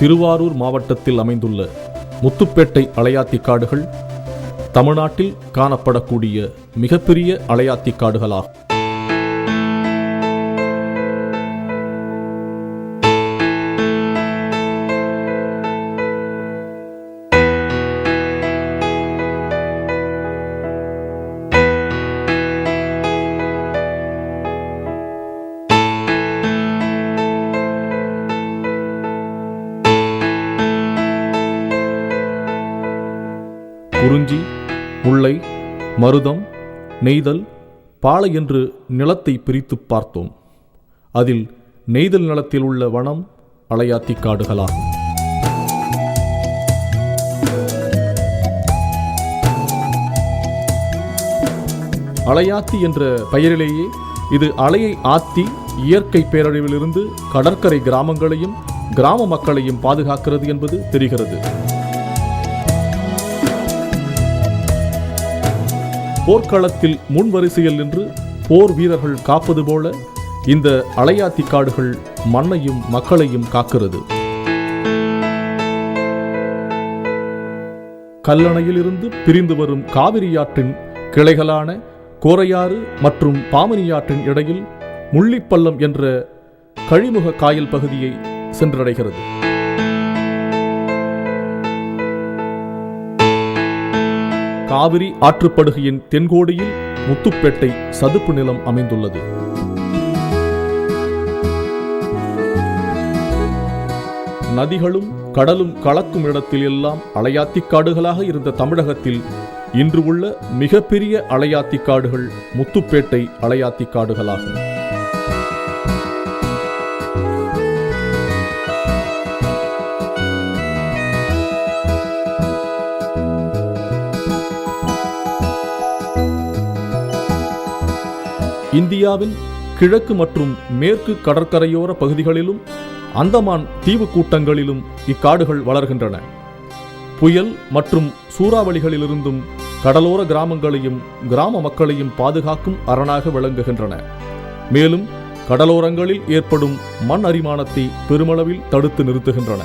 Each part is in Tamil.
திருவாரூர் மாவட்டத்தில் அமைந்துள்ள முத்துப்பேட்டை அலையாத்தி காடுகள் தமிழ்நாட்டில் காணப்படக்கூடிய மிகப்பெரிய அலையாத்தி காடுகளாகும். குறிஞ்சி, முல்லை, மருதம், நெய்தல், பாலை என்று நிலத்தை பிரித்து பார்த்தோம். அதில் நெய்தல் நிலத்தில் உள்ள வனம் அலையாத்தி காடுகளாகும். அலையாத்தி என்ற பெயரிலேயே இது அலையை ஆத்தி இயற்கை பேரழிவிலிருந்து கடற்கரை கிராமங்களையும் கிராம மக்களையும் பாதுகாக்கிறது என்பது தெரிகிறது. போர்க்களத்தில் முன்வரிசையில் நின்று போர் வீரர்கள் காப்பது போல இந்த அலையாத்தி காடுகள் மண்ணையும் மக்களையும் காக்கிறது. கல்லணையிலிருந்து பிரிந்து வரும் காவிரியாற்றின் கிளைகளான கோரையாறு மற்றும் பாமனியாற்றின் இடையில் முள்ளிப்பள்ளம் என்ற கழிமுக காயல் பகுதியை சென்றடைகிறது. காவிரி ஆற்றுப்படுகையின் தென்கோடியில் முத்துப்பேட்டை சதுப்பு நிலம் அமைந்துள்ளது. நதிகளும் கடலும் கலக்கும் இடத்தில் எல்லாம் அலையாத்தி காடுகளாக இருந்த தமிழகத்தில் இன்று உள்ள மிகப்பெரிய அலையாத்தி காடுகள் முத்துப்பேட்டை அலையாத்தி காடுகளாகும். இந்தியாவின் கிழக்கு மற்றும் மேற்கு கடற்கரையோர பகுதிகளிலும் அந்தமான் தீவு கூட்டங்களிலும் இக்காடுகள் வளர்கின்றன. புயல் மற்றும் சூறாவளிகளிலிருந்தும் கடலோர கிராமங்களையும் கிராம மக்களையும் பாதுகாக்கும் அரணாக விளங்குகின்றன. மேலும் கடலோரங்களில் ஏற்படும் மண் அரிமானத்தை பெருமளவில் தடுத்து நிறுத்துகின்றன.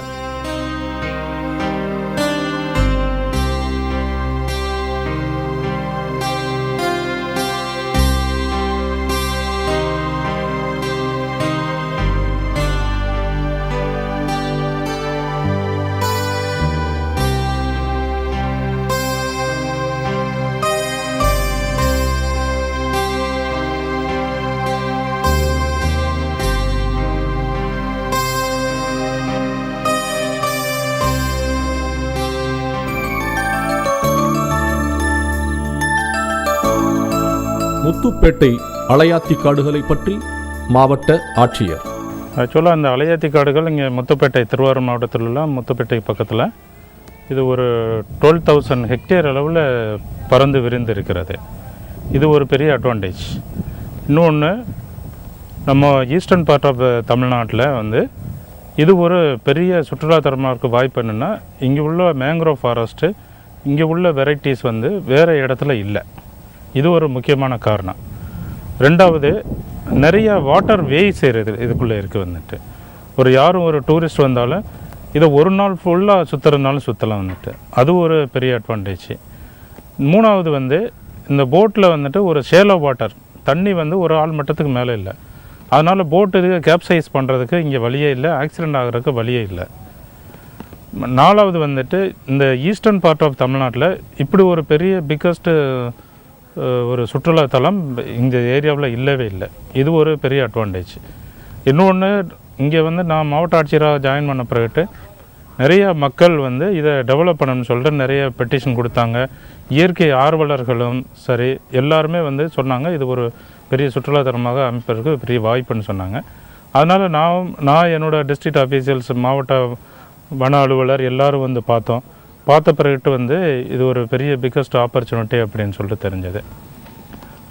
முத்துப்பேட்டை அலையாத்தி காடுகளை பற்றி மாவட்ட ஆட்சியர். ஆக்சுவலாக அந்த அலையாத்தி காடுகள் இங்கே முத்துப்பேட்டை திருவாரூர் மாவட்டத்தில் உள்ள முத்துப்பேட்டை பக்கத்தில் இது ஒரு 12,000 ஹெக்டேர் அளவில் பறந்து விரிந்து இருக்கிறது. இது ஒரு பெரிய அட்வான்டேஜ். இன்னொன்று, நம்ம ஈஸ்டர்ன் பார்ட் ஆஃப் தமிழ்நாட்டில் இது ஒரு பெரிய சுற்றுலாத்தலமாக வாய்ப்பு என்னென்னா, இங்கே உள்ள மேங்க்ரோவ் ஃபாரஸ்ட்டு இங்கே உள்ள வெரைட்டிஸ் வேறு இடத்துல இல்லை. இது ஒரு முக்கியமான காரணம். ரெண்டாவது, நிறைய வாட்டர் வேஸ் இதுக்குள்ளே இருக்குது. யாரும் ஒரு டூரிஸ்ட் வந்தாலும் இதை ஒரு நாள் ஃபுல்லாக சுற்றுறதுனாலும் சுற்றலாம். அது ஒரு பெரிய அட்வான்டேஜ். மூணாவது, இந்த போட்டில் ஒரு ஷேலோ வாட்டர் தண்ணி ஒரு ஆள் மட்டத்துக்கு மேலே இல்லை. அதனால் போட்டு கேப்சைஸ் பண்ணுறதுக்கு இங்கே வழியே இல்லை, ஆக்சிடெண்ட் ஆகிறதுக்கு வழியே இல்லை. நாலாவது இந்த ஈஸ்டர்ன் பார்ட் ஆஃப் தமிழ்நாட்டில் இப்படி ஒரு பெரிய பிக்கஸ்ட்டு ஒரு சுற்றுலாத்தலம் இந்த ஏரியாவில் இல்லவே இல்லை. இது ஒரு பெரிய அட்வான்டேஜ். இன்னொன்று, இங்கே நான் மாவட்ட ஆட்சியராக ஜாயின் பண்ண பிறகு நிறைய மக்கள் இதை டெவலப் பண்ணணும்னு சொல்லிட்டு நிறைய பெட்டிஷன் கொடுத்தாங்க. இயற்கை ஆர்வலர்களும் சரி எல்லாருமே சொன்னாங்க இது ஒரு பெரிய சுற்றுலாத்தலமாக அமைப்பதற்கு பெரிய வாய்ப்புன்னு சொன்னாங்க. அதனால் நான் என்னோடய டிஸ்ட்ரிக்ட் ஆஃபீஷியல்ஸ், மாவட்ட வன அலுவலர் எல்லோரும் பார்த்த பிறகு இது ஒரு பெரிய பிக்கஸ்ட் ஆப்பர்ச்சுனிட்டி அப்படின்னு சொல்லிட்டு தெரிஞ்சது.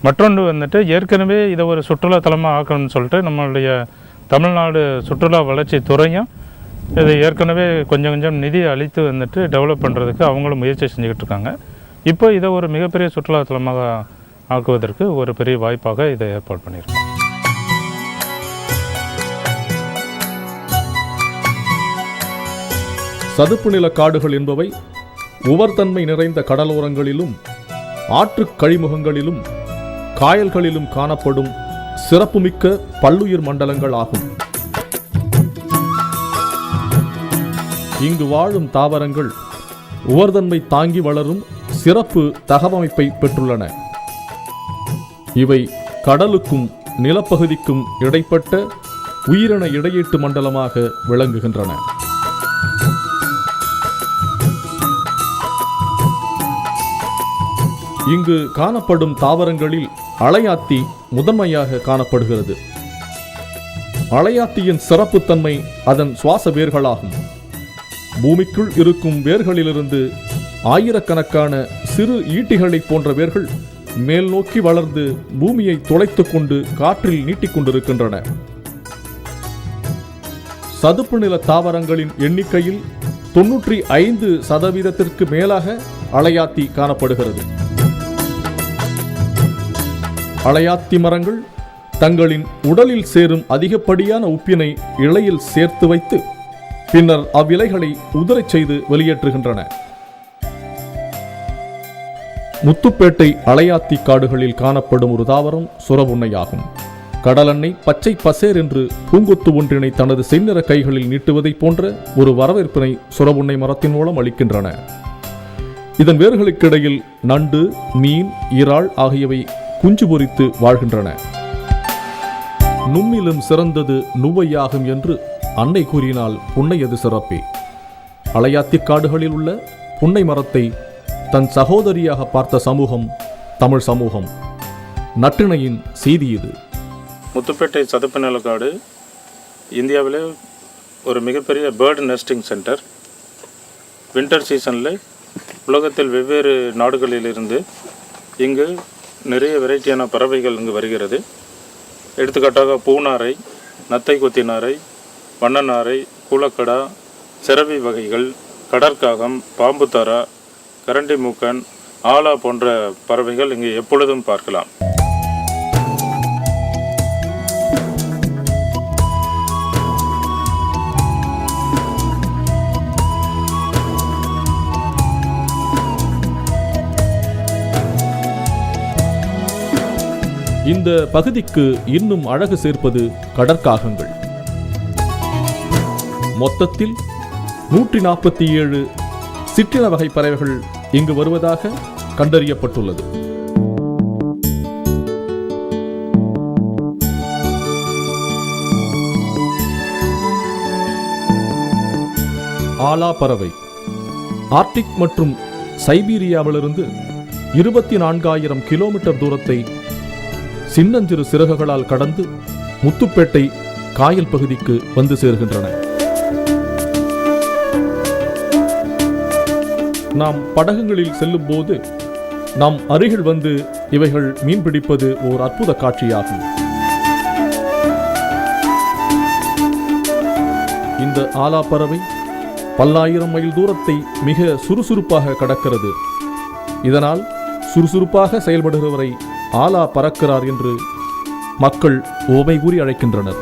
மற்றொன்று ஏற்கனவே இதை ஒரு சுற்றுலாத்தலமாக ஆக்கணும்னு சொல்லிட்டு நம்மளுடைய தமிழ்நாடு சுற்றுலா வளர்ச்சி துறையும் இது ஏற்கனவே கொஞ்சம் நிதி அளித்து டெவலப் பண்ணுறதுக்கு அவங்களும் முயற்சி செஞ்சுக்கிட்டு இருக்காங்க. இப்போ இதை ஒரு மிகப்பெரிய சுற்றுலாத்தலமாக ஆக்குவதற்கு ஒரு பெரிய வாய்ப்பாக இதை ஏற்பாடு பண்ணியிருக்கோம். சதுப்பு நில காடுகள் என்பவை உவர்தன்மை நிறைந்த கடலோரங்களிலும் ஆற்றுக் கழிமுகங்களிலும் காயல்களிலும் காணப்படும் சிறப்புமிக்க பல்லுயிர் மண்டலங்கள் ஆகும். இங்கு வாழும் தாவரங்கள் உவர்தன்மை தாங்கி வளரும் சிறப்பு தகவமைப்பை பெற்றுள்ளன. இவை கடலுக்கும் நிலப்பகுதிக்கும் இடைப்பட்ட உயிரின இடையீட்டு மண்டலமாக விளங்குகின்றன. இங்கு காணப்படும் தாவரங்களில் அலையாத்தி முதன்மையாக காணப்படுகிறது. அலையாத்தியின் சிறப்புத்தன்மை அதன் சுவாச வேர்களாகும். பூமிக்குள் இருக்கும் வேர்களிலிருந்து ஆயிரக்கணக்கான சிறு ஈட்டிகளை போன்ற வேர்கள் மேல் நோக்கி வளர்ந்து பூமியை துளைத்துக் கொண்டு காற்றில் நீட்டிக்கொண்டிருக்கின்றன. சதுப்பு நில தாவரங்களின் எண்ணிக்கையில் 95% மேலாக அலையாத்தி காணப்படுகிறது. அலையாத்தி மரங்கள் தங்களின் உடலில் சேரும் அதிகப்படியான உப்பினை இலையில் சேர்த்து வைத்து பின்னர் அவ்விலைகளை உதிரச் செய்து வெளியேற்றுகின்றன. முத்துப்பேட்டை அலையாத்தி காடுகளில் காணப்படும் ஒரு தாவரம் சுரபுன்னையாகும். கடலெண்ணெய் பச்சை பசேர் என்று பூங்கொத்து ஒன்றினை தனது செந்நிற கைகளில் நீட்டுவதைப் போன்ற ஒரு வரவேற்பினை சுரபுன்னை மரத்தின் மூலம் அளிக்கின்றன. இதன் வேர்களுக்கிடையில் நண்டு, மீன், இறால் ஆகியவை குஞ்சு பொரித்து வாழ்கின்றன. நும்மிலும் சிறந்தது நுவையாகும் என்று அன்னை கூறினால் புன்னையது சிறப்பே. அலையாத்தி காடுகளில் உள்ள புன்னை மரத்தை தன் சகோதரியாக பார்த்த சமூகம் தமிழ் சமூகம். நற்றிணையின் செய்தி இது. முத்துப்பேட்டை சதுப்பு நிலக்காடு இந்தியாவிலே ஒரு மிகப்பெரிய பேர்டு நெஸ்டிங் சென்டர். வின்டர் சீசனில் உலகத்தில் வெவ்வேறு நாடுகளிலிருந்து இங்கு நிறைய வெரைட்டியான பறவைகள் இங்கு வருகிறது. எடுத்துக்காட்டாக பூநாரை, நத்தை கொத்தி நாரை, வண்ணநாரை, கூலக்கடா, செரவி வகைகள், கடற்காகம், பாம்புத்தாரா, கரண்டி மூக்கன், ஆலா போன்ற பறவைகள் இங்கு எப்பொழுதும் பார்க்கலாம். இந்த பகுதிக்கு இன்னும் அழகு சேர்ப்பது கடற்காகங்கள். மொத்தத்தில் 147 சிற்றின வகை பறவைகள் இங்கு வருவதாக கண்டறியப்பட்டுள்ளது. ஆலா பறவை ஆர்டிக் மற்றும் சைபீரியாவிலிருந்து 24,000 கிலோமீட்டர் தூரத்தை சின்னஞ்சிறு சிறகுகளால் கடந்து முத்துப்பேட்டை காயல் பகுதிக்கு வந்து சேர்கின்றன. நாம் படகுகளில் செல்லும் போது நாம் அருகில் வந்து இவைகள் மீன்பிடிப்பது ஓர் அற்புத காட்சியாகும். இந்த ஆலா பறவை பல்லாயிரம் மைல் தூரத்தை மிக சுறுசுறுப்பாக கடக்கிறது. இதனால் சுறுசுறுப்பாக செயல்படுகிறவரை ஆலா பறக்கிறார் என்று மக்கள் ஓமை கூறி அழைக்கின்றனர்.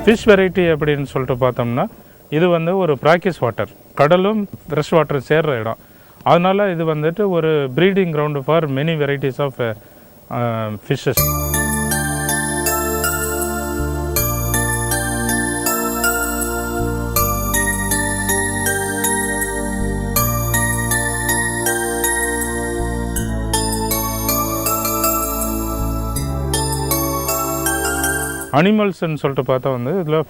ஃபிஷ் வெரைட்டி அப்படின்னு சொல்லிட்டு பார்த்தோம்னா இது ஒரு பிராக்கிஸ் வாட்டர், கடலும் ஃப்ரெஷ் வாட்டர் சேர்ற இடம். அதனால் இது ஒரு breeding ground for many varieties of fishes. அனிமல்ஸ்ன்னு சொல்லிட்டு பார்த்தா இதில்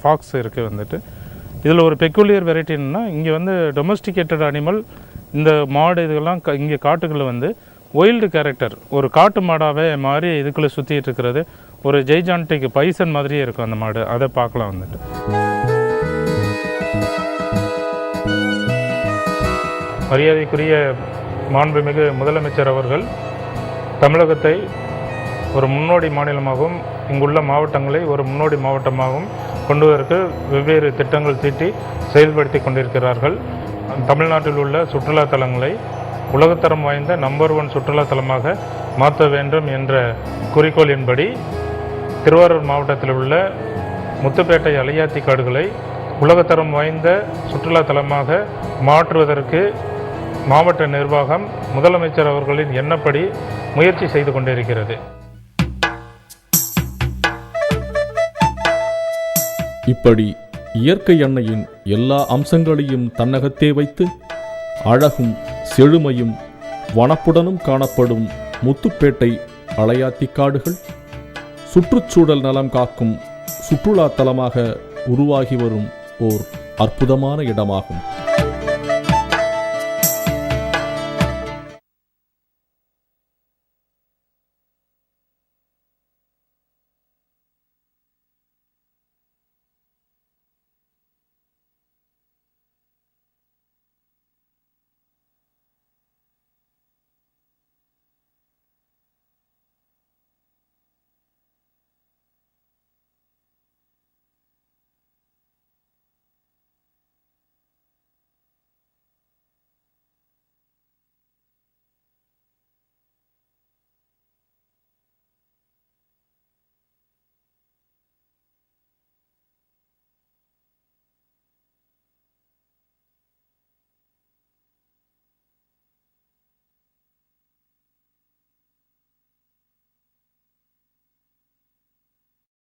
ஃபாக்ஸ் இருக்குது. இதில் ஒரு பெக்குலியர் வெரைட்டின்னா இங்கே டொமஸ்டிகேட்டட் அனிமல், இந்த மாடு இதெல்லாம் இங்கே காட்டுக்குள்ளே ஒயில்டு கேரக்டர், ஒரு காட்டு மாடாகவே மாறி இதுக்குள்ளே சுற்றிட்டு இருக்கிறது. ஒரு ஜெய்ஜான்டிக் பைசன் மாதிரியே இருக்கும் அந்த மாடு, அதை பார்க்கலாம். மரியாதைக்குரிய மாண்புமிகு முதலமைச்சர் அவர்கள் தமிழகத்தை ஒரு முன்னோடி மாநிலமாகவும், இங்குள்ள மாவட்டங்களை ஒரு முன்னோடி மாவட்டமாகவும் கொண்டு வருவதற்கு வெவ்வேறு திட்டங்கள் தீட்டி செயல்படுத்தி கொண்டிருக்கிறார்கள். தமிழ்நாட்டில் உள்ள சுற்றுலா தலங்களை உலகத்தரம் வாய்ந்த நம்பர் 1 சுற்றுலா தலமாக மாற்ற வேண்டும் என்ற குறிக்கோளின்படி திருவாரூர் மாவட்டத்தில் உள்ள முத்துப்பேட்டை அலையாத்தி காடுகளை உலகத்தரம் வாய்ந்த சுற்றுலா தலமாக மாற்றுவதற்கு மாவட்ட நிர்வாகம் முதலமைச்சர் அவர்களின் எண்ணப்படி முயற்சி செய்து கொண்டிருக்கிறது. இப்படி இயற்கை அன்னையின் எல்லா அம்சங்களையும் தன்னகத்தே வைத்து அழகும் செழுமையும் வனப்புடனும் காணப்படும் முத்துப்பேட்டை அலையாத்தி காடுகள் சுற்றுச்சூழல் நலம் காக்கும் சுற்றுலா தலமாக உருவாகி வரும் ஓர் அற்புதமான இடமாகும்.